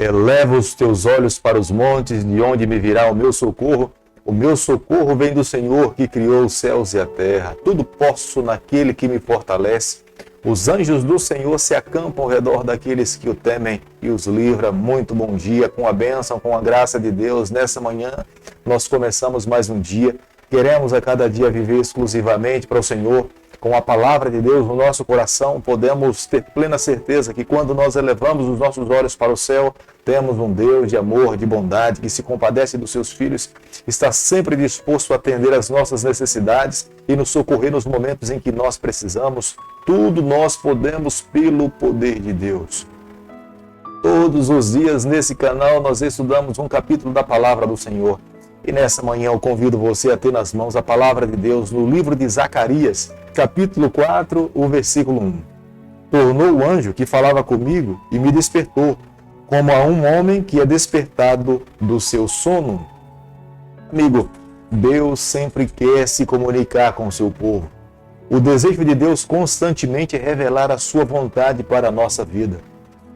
Eleva os teus olhos para os montes, de onde me virá o meu socorro. O meu socorro vem do Senhor, que criou os céus e a terra. Tudo posso naquele que me fortalece. Os anjos do Senhor se acampam ao redor daqueles que o temem e os livra. Muito bom dia, com a bênção, com a graça de Deus. Nessa manhã, nós começamos mais um dia. Queremos a cada dia viver exclusivamente para o Senhor. Com a palavra de Deus no nosso coração, podemos ter plena certeza que quando nós elevamos os nossos olhos para o céu, temos um Deus de amor, de bondade, que se compadece dos seus filhos, está sempre disposto a atender às nossas necessidades e nos socorrer nos momentos em que nós precisamos. Tudo nós podemos pelo poder de Deus. Todos os dias nesse canal nós estudamos um capítulo da palavra do Senhor. E nessa manhã eu convido você a ter nas mãos a palavra de Deus no livro de Zacarias, capítulo 4, o versículo 1. Tornou o anjo que falava comigo e me despertou, como a um homem que é despertado do seu sono. Amigo, Deus sempre quer se comunicar com o seu povo. O desejo de Deus constantemente é revelar a sua vontade para a nossa vida.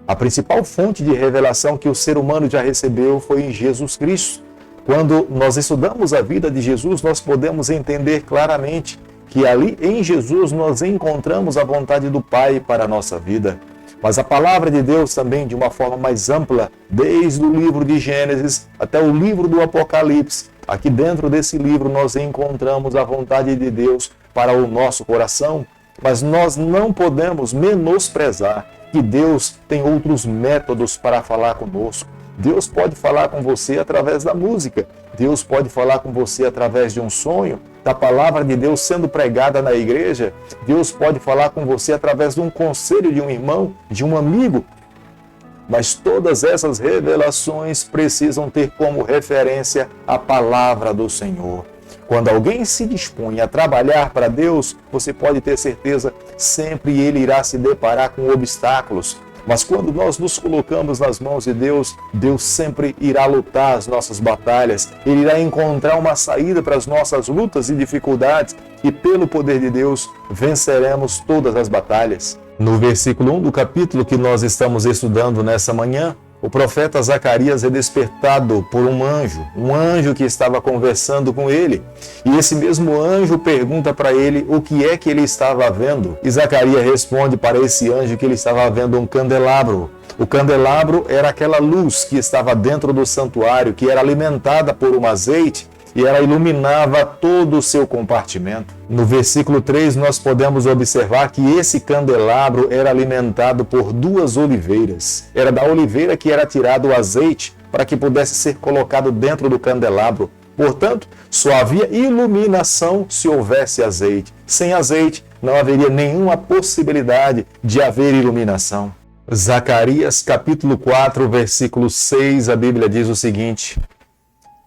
A principal fonte de revelação que o ser humano já recebeu foi em Jesus Cristo. Quando nós estudamos a vida de Jesus, nós podemos entender claramente que ali em Jesus nós encontramos a vontade do Pai para a nossa vida. Mas a palavra de Deus também, de uma forma mais ampla, desde o livro de Gênesis até o livro do Apocalipse, aqui dentro desse livro nós encontramos a vontade de Deus para o nosso coração, mas nós não podemos menosprezar que Deus tem outros métodos para falar conosco. Deus pode falar com você através da música. Deus pode falar com você através de um sonho, da palavra de Deus sendo pregada na igreja. Deus pode falar com você através de um conselho de um irmão, de um amigo. Mas todas essas revelações precisam ter como referência a palavra do Senhor. Quando alguém se dispõe a trabalhar para Deus, você pode ter certeza, sempre ele irá se deparar com obstáculos. Mas quando nós nos colocamos nas mãos de Deus, Deus sempre irá lutar as nossas batalhas. Ele irá encontrar uma saída para as nossas lutas e dificuldades e pelo poder de Deus venceremos todas as batalhas. No versículo 1 do capítulo que nós estamos estudando nessa manhã, o profeta Zacarias é despertado por um anjo que estava conversando com ele. E esse mesmo anjo pergunta para ele o que é que ele estava vendo. E Zacarias responde para esse anjo que ele estava vendo um candelabro. O candelabro era aquela luz que estava dentro do santuário, que era alimentada por um azeite e ela iluminava todo o seu compartimento. No versículo 3 nós podemos observar que esse candelabro era alimentado por duas oliveiras. Era da oliveira que era tirado o azeite para que pudesse ser colocado dentro do candelabro. Portanto, só havia iluminação se houvesse azeite. Sem azeite não haveria nenhuma possibilidade de haver iluminação. Zacarias capítulo 4, versículo 6, a Bíblia diz o seguinte: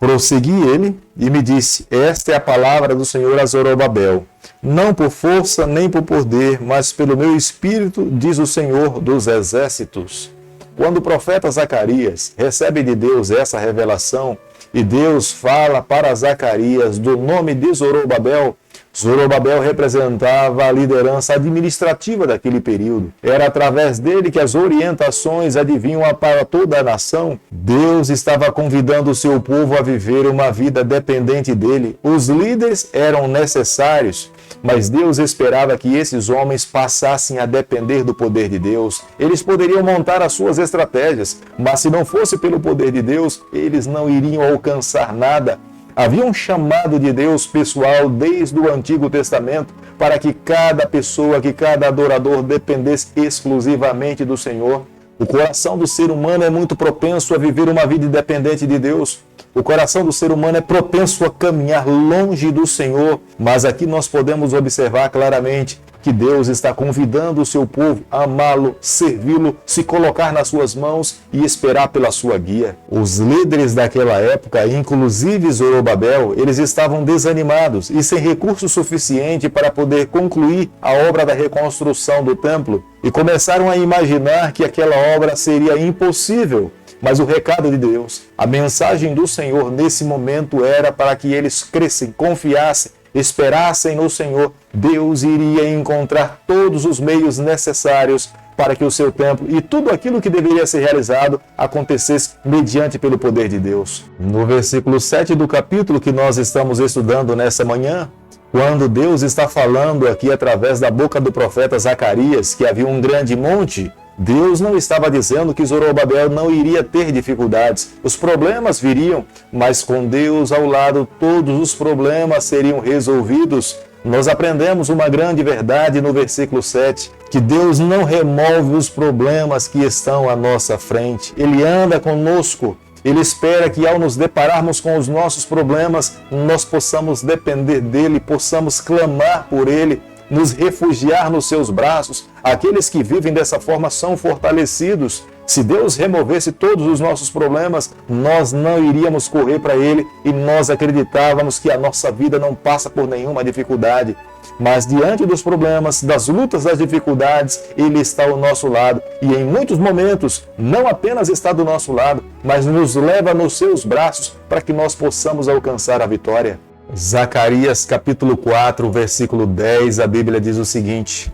Prossegui ele e me disse, esta é a palavra do Senhor a Zorobabel. Não por força nem por poder, mas pelo meu espírito, diz o Senhor dos exércitos. Quando o profeta Zacarias recebe de Deus essa revelação, e Deus fala para Zacarias do nome de Zorobabel, Zorobabel representava a liderança administrativa daquele período. Era através dele que as orientações adivinham para toda a nação. Deus estava convidando o seu povo a viver uma vida dependente dele. Os líderes eram necessários, mas Deus esperava que esses homens passassem a depender do poder de Deus. Eles poderiam montar as suas estratégias, mas se não fosse pelo poder de Deus, eles não iriam alcançar nada. Havia um chamado de Deus pessoal desde o Antigo Testamento para que cada pessoa, que cada adorador dependesse exclusivamente do Senhor. O coração do ser humano é muito propenso a viver uma vida independente de Deus. O coração do ser humano é propenso a caminhar longe do Senhor. Mas aqui nós podemos observar claramente que Deus está convidando o seu povo a amá-lo, servi-lo, se colocar nas suas mãos e esperar pela sua guia. Os líderes daquela época, inclusive Zorobabel, eles estavam desanimados e sem recurso suficiente para poder concluir a obra da reconstrução do templo e começaram a imaginar que aquela obra seria impossível. Mas o recado de Deus, a mensagem do Senhor nesse momento era para que eles cressem, confiassem esperassem no Senhor, Deus iria encontrar todos os meios necessários para que o seu templo e tudo aquilo que deveria ser realizado acontecesse mediante pelo poder de Deus. No versículo 7 do capítulo que nós estamos estudando nessa manhã, quando Deus está falando aqui através da boca do profeta Zacarias que havia um grande monte, Deus não estava dizendo que Zorobabel não iria ter dificuldades. Os problemas viriam, mas com Deus ao lado todos os problemas seriam resolvidos. Nós aprendemos uma grande verdade no versículo 7, que Deus não remove os problemas que estão à nossa frente. Ele anda conosco. Ele espera que ao nos depararmos com os nossos problemas, nós possamos depender dele, possamos clamar por ele, nos refugiar nos seus braços. Aqueles que vivem dessa forma são fortalecidos. Se Deus removesse todos os nossos problemas, nós não iríamos correr para ele e nós acreditávamos que a nossa vida não passa por nenhuma dificuldade. Mas diante dos problemas, das lutas, das dificuldades, Ele está ao nosso lado. E em muitos momentos, não apenas está do nosso lado, mas nos leva nos seus braços para que nós possamos alcançar a vitória. Zacarias capítulo 4, versículo 10, a Bíblia diz o seguinte: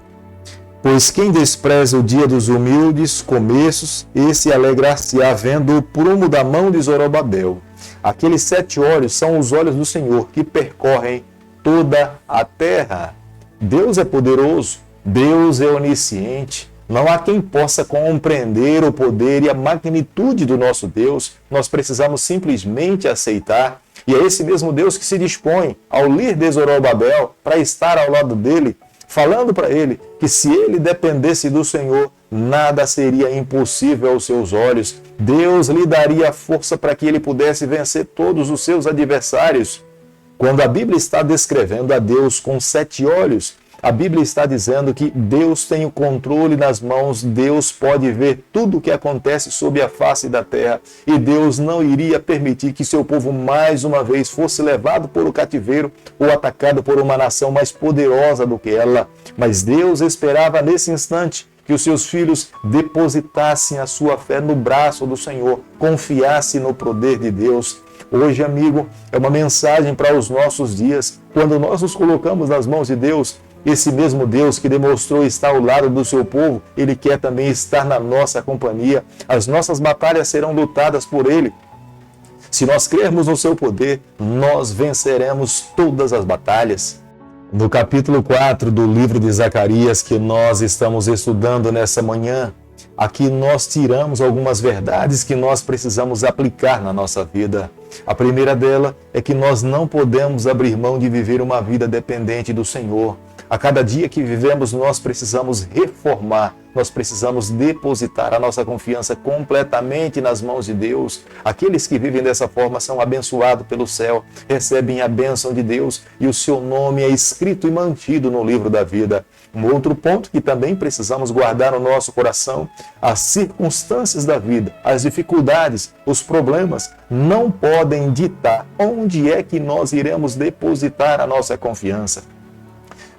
Pois quem despreza o dia dos humildes começos, esse alegrar-se-á vendo o prumo da mão de Zorobabel. Aqueles 7 olhos são os olhos do Senhor que percorrem toda a terra. Deus é poderoso, Deus é onisciente. Não há quem possa compreender o poder e a magnitude do nosso Deus. Nós precisamos simplesmente aceitar. E é esse mesmo Deus que se dispõe ao líder Zorobabel para estar ao lado dele, falando para ele que se ele dependesse do Senhor, nada seria impossível aos seus olhos. Deus lhe daria força para que ele pudesse vencer todos os seus adversários. Quando a Bíblia está descrevendo a Deus com 7 olhos, a Bíblia está dizendo que Deus tem o controle nas mãos, Deus pode ver tudo o que acontece sob a face da terra e Deus não iria permitir que seu povo mais uma vez fosse levado por o cativeiro ou atacado por uma nação mais poderosa do que ela. Mas Deus esperava nesse instante que os seus filhos depositassem a sua fé no braço do Senhor, confiassem no poder de Deus. Hoje, amigo, é uma mensagem para os nossos dias. Quando nós nos colocamos nas mãos de Deus, esse mesmo Deus que demonstrou estar ao lado do seu povo, Ele quer também estar na nossa companhia. As nossas batalhas serão lutadas por Ele. Se nós crermos no seu poder, nós venceremos todas as batalhas. No capítulo 4 do livro de Zacarias, que nós estamos estudando nessa manhã, aqui nós tiramos algumas verdades que nós precisamos aplicar na nossa vida. A primeira dela é que nós não podemos abrir mão de viver uma vida dependente do Senhor. A cada dia que vivemos, nós precisamos reformar, nós precisamos depositar a nossa confiança completamente nas mãos de Deus. Aqueles que vivem dessa forma são abençoados pelo céu, recebem a bênção de Deus e o seu nome é escrito e mantido no livro da vida. Um outro ponto que também precisamos guardar no nosso coração: as circunstâncias da vida, as dificuldades, os problemas não podem ditar onde é que nós iremos depositar a nossa confiança.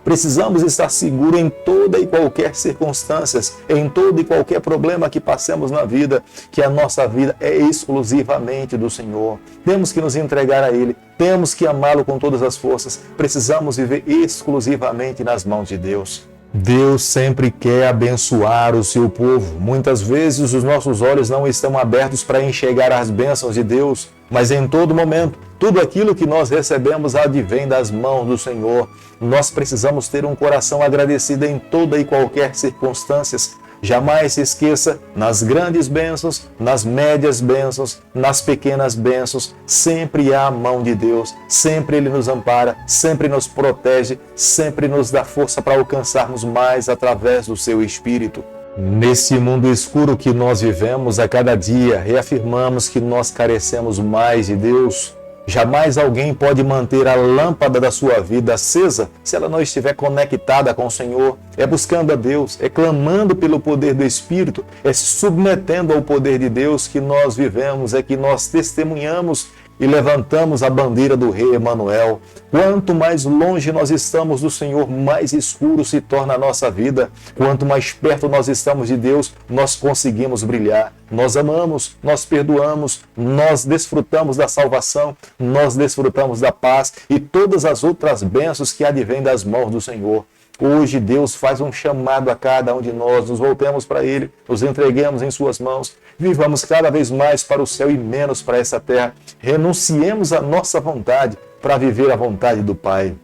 Precisamos estar seguros em toda e qualquer circunstância, em todo e qualquer problema que passemos na vida, que a nossa vida é exclusivamente do Senhor. Temos que nos entregar a Ele, temos que amá-lo com todas as forças, precisamos viver exclusivamente nas mãos de Deus. Deus sempre quer abençoar o seu povo. Muitas vezes os nossos olhos não estão abertos para enxergar as bênçãos de Deus, mas em todo momento, tudo aquilo que nós recebemos advém das mãos do Senhor. Nós precisamos ter um coração agradecido em toda e qualquer circunstância. Jamais se esqueça, nas grandes bênçãos, nas médias bênçãos, nas pequenas bênçãos, sempre há a mão de Deus, sempre Ele nos ampara, sempre nos protege, sempre nos dá força para alcançarmos mais através do seu Espírito. Nesse mundo escuro que nós vivemos, a cada dia reafirmamos que nós carecemos mais de Deus. Jamais alguém pode manter a lâmpada da sua vida acesa se ela não estiver conectada com o Senhor. É buscando a Deus, é clamando pelo poder do Espírito, é se submetendo ao poder de Deus que nós vivemos, é que nós testemunhamos e levantamos a bandeira do Rei Emanuel. Quanto mais longe nós estamos do Senhor, mais escuro se torna a nossa vida. Quanto mais perto nós estamos de Deus, nós conseguimos brilhar. Nós amamos, nós perdoamos, nós desfrutamos da salvação, nós desfrutamos da paz e todas as outras bênçãos que advêm das mãos do Senhor. Hoje Deus faz um chamado a cada um de nós, nos voltemos para Ele, nos entreguemos em Suas mãos, vivamos cada vez mais para o céu e menos para essa terra, renunciemos à nossa vontade para viver a vontade do Pai.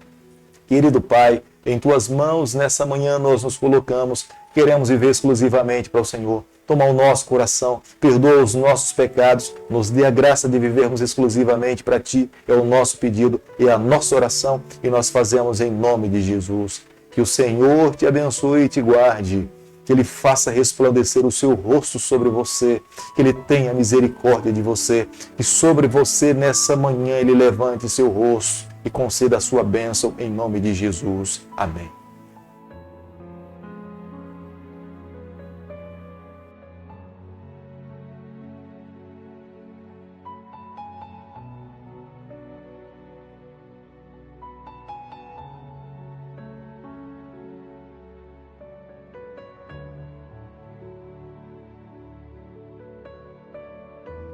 Querido Pai, em Tuas mãos nessa manhã nós nos colocamos, queremos viver exclusivamente para o Senhor. Toma o nosso coração, perdoa os nossos pecados, nos dê a graça de vivermos exclusivamente para Ti, é o nosso pedido, é a nossa oração e nós fazemos em nome de Jesus. Que o Senhor te abençoe e te guarde, que Ele faça resplandecer o seu rosto sobre você, que Ele tenha misericórdia de você, que sobre você nessa manhã Ele levante seu rosto e conceda a sua bênção em nome de Jesus. Amém.